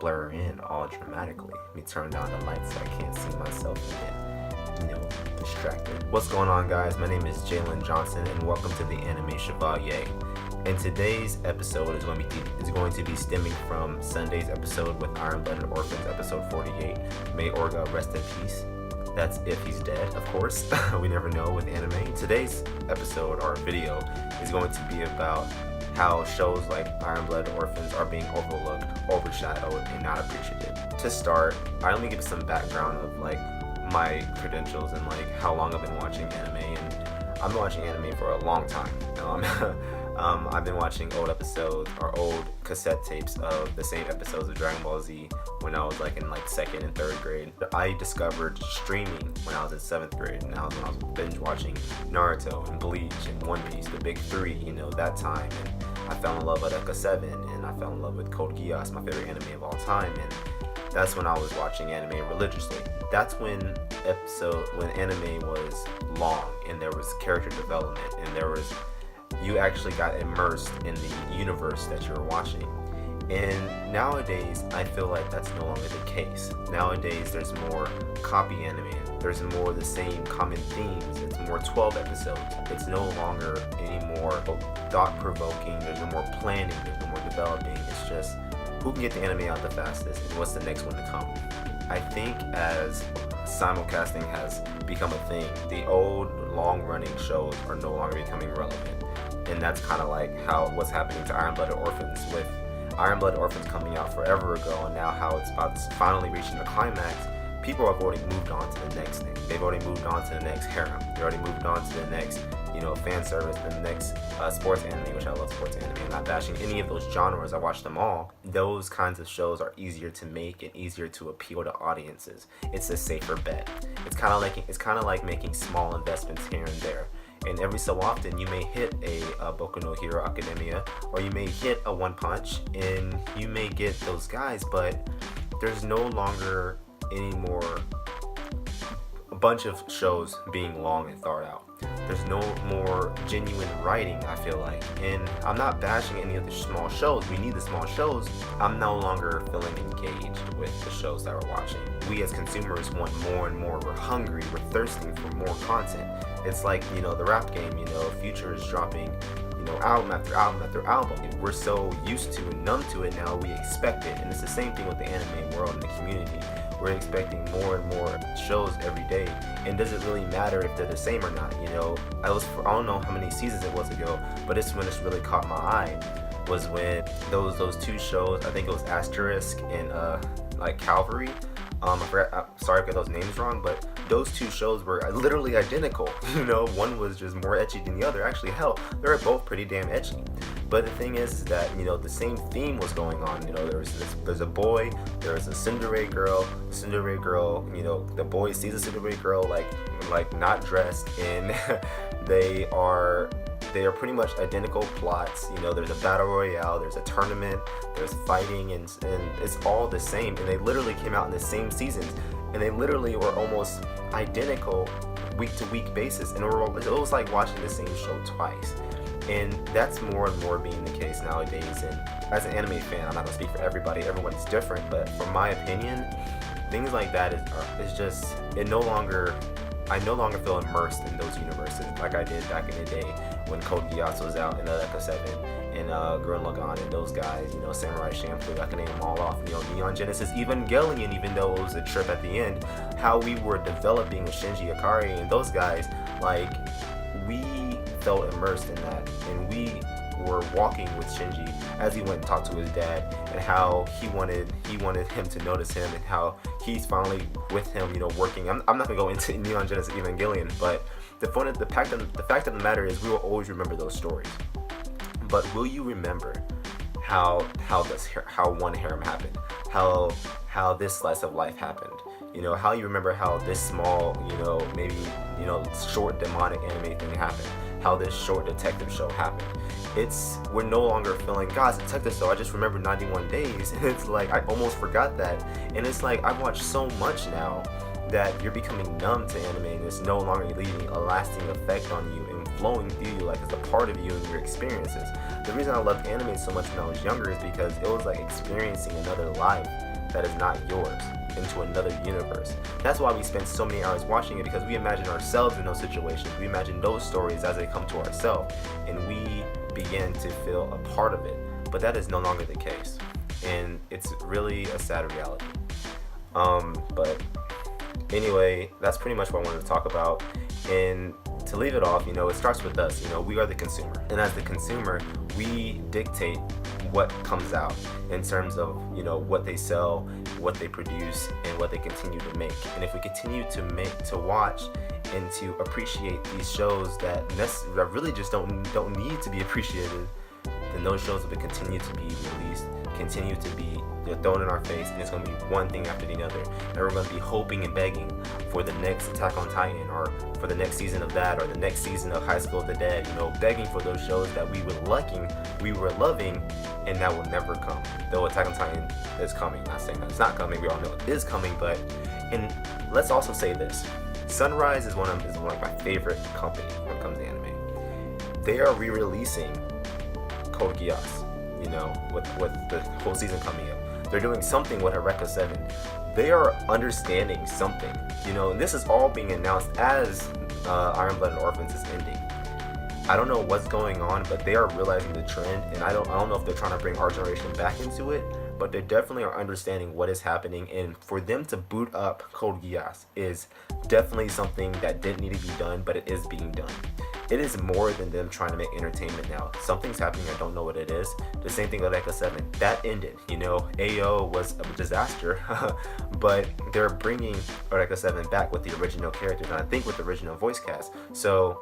blur in all dramatically. Let me turn down the lights so I can't see myself and get, distracted. What's going on, guys? My name is Jalen Johnson, and welcome to the Anime Chevalier. And today's episode is going to be stemming from Sunday's episode with Iron-Blooded Orphans, episode 48. May Orga rest in peace. That's if he's dead, of course. We never know with anime. Today's episode or video is going to be about how shows like Iron-Blooded Orphans are being overlooked, overshadowed, and not appreciated. To start, I only give some background of my credentials and how long I've been watching anime. And I've been watching anime for a long time. I've been watching old episodes or old cassette tapes of the same episodes of Dragon Ball Z when I was in second and third grade. I discovered streaming when I was in 7th grade, and that was when I was binge watching Naruto and Bleach and One Piece, the big three, that time. And I fell in love with Eka 7, and I fell in love with Code Geass, my favorite anime of all time. And that's when I was watching anime religiously. That's when anime was long, and there was character development, and you actually got immersed in the universe that you were watching. And nowadays, I feel like that's no longer the case. Nowadays, there's more copy anime. There's more the same common themes. It's more 12 episodes. It's no longer any more thought-provoking. There's no more planning. There's no more developing. It's just who can get the anime out the fastest and what's the next one to come. I think as simulcasting has become a thing, the old long-running shows are no longer becoming relevant. And that's kind of what's happening to Iron-Blooded Orphans, with Iron-Blooded Orphans coming out forever ago, and now how it's finally reaching the climax. People have already moved on to the next thing. They've already moved on to the next harem. They already moved on to the next, fan service, the next sports anime, which I love sports anime. I'm not bashing any of those genres. I watch them all. Those kinds of shows are easier to make and easier to appeal to audiences. It's a safer bet. It's kind of like making small investments here and there. And every so often, you may hit a Boku no Hero Academia, or you may hit a One Punch, and you may get those guys, but there's no longer any more a bunch of shows being long and thought out. There's no more genuine writing, I feel like. And I'm not bashing any of the small shows. We need the small shows. I'm no longer feeling engaged with the shows that we're watching. We as consumers want more and more. We're hungry. We're thirsting for more content. It's like, the rap game, Future is dropping, album after album after album. We're so used to and numb to it now, we expect it. And it's the same thing with the anime world and the community. We're expecting more and more shows every day. And does it really matter if they're the same or not? I don't know how many seasons it was ago, but it's when it's really caught my eye was when those two shows, I think it was Asterisk and Calvary. I forgot, sorry if I got those names wrong, but those two shows were literally identical. One was just more ecchi than the other. Actually, hell, they were both pretty damn ecchi. But the thing is that, the same theme was going on. There's a boy, there's a Cinderella girl. The Cinderella girl, the boy sees a Cinderella girl like not dressed, and they are pretty much identical plots. There's a battle royale, there's a tournament, there's fighting, and it's all the same. And they literally came out in the same seasons, and they literally were almost identical week to week basis. And it was like watching the same show twice. And that's more and more being the case nowadays. And as an anime fan, I'm not gonna speak for everybody. Everyone's different, but from my opinion, things like that is just I no longer feel immersed in those universes like I did back in the day when Code Geass was out, and Eka 7 and Gurren Lagann and those guys, Samurai Champloo. I can name them all off. Neon Genesis Evangelion, even though it was a trip at the end, how we were developing with Shinji Ikari and those guys, we felt immersed in that, and we were walking with Shinji as he went and talked to his dad, and how he wanted him to notice him, and how he's finally with him, working. I'm not gonna go into Neon Genesis Evangelion, but the fact of the matter is, we will always remember those stories. But will you remember how one harem happened, how this slice of life happened? How you remember how this small, maybe short demonic anime thing happened, how this short detective show happened. We're no longer feeling, God, it's a detective show, I just remember 91 Days, and it's I almost forgot that. And it's I've watched so much now that you're becoming numb to anime, and it's no longer leaving a lasting effect on you and flowing through you like it's a part of you and your experiences. The reason I loved anime so much when I was younger is because it was experiencing another life. that is not yours into another universe. That's why we spend so many hours watching it, because we imagine ourselves in those situations. We imagine those stories as they come to ourselves, and we begin to feel a part of it. But that is no longer the case, and it's really a sad reality. But anyway, that's pretty much what I wanted to talk about. And to leave it off, it starts with us. We are the consumer, and as the consumer, we dictate what comes out in terms of what they sell, what they produce, and what they continue to make. And if we continue to watch and to appreciate these shows that really just don't need to be appreciated, then those shows will continue to be released, continue to be thrown in our face, and it's going to be one thing after the other, and we're going to be hoping and begging for the next Attack on Titan, or for the next season of that, or the next season of High School of the Dead, begging for those shows that we were loving, and that will never come. Though Attack on Titan is coming, not saying that it's not coming, we all know it is coming, and let's also say this: Sunrise is one of my favorite company when it comes to anime. They are re-releasing Code Geass, with the whole season coming up. They're doing something with Eureka 7. They are understanding something, and this is all being announced as Iron Blooded Orphans is ending. I don't know what's going on, but they are realizing the trend, and I don't know if they're trying to bring our generation back into it, but they definitely are understanding what is happening, and for them to boot up Code Geass is definitely something that didn't need to be done, but it is being done. It is more than them trying to make entertainment now. Something's happening, I don't know what it is. The same thing with Eureka 7. That ended. AO was a disaster, but they're bringing Eureka 7 back with the original characters, and I think with the original voice cast. So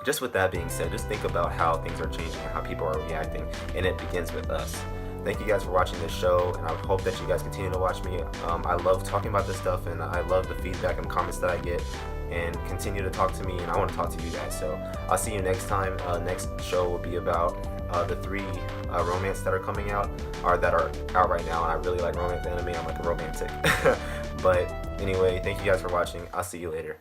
just with that being said, just think about how things are changing and how people are reacting, and it begins with us. Thank you guys for watching this show, and I hope that you guys continue to watch me. I love talking about this stuff, and I love the feedback and comments that I get, and continue to talk to me, and I want to talk to you guys. So I'll see you next time. Next show will be about the 3 romance that are coming out, or that are out right now, and I really like romance anime. I'm like a romantic. But anyway, thank you guys for watching. I'll see you later.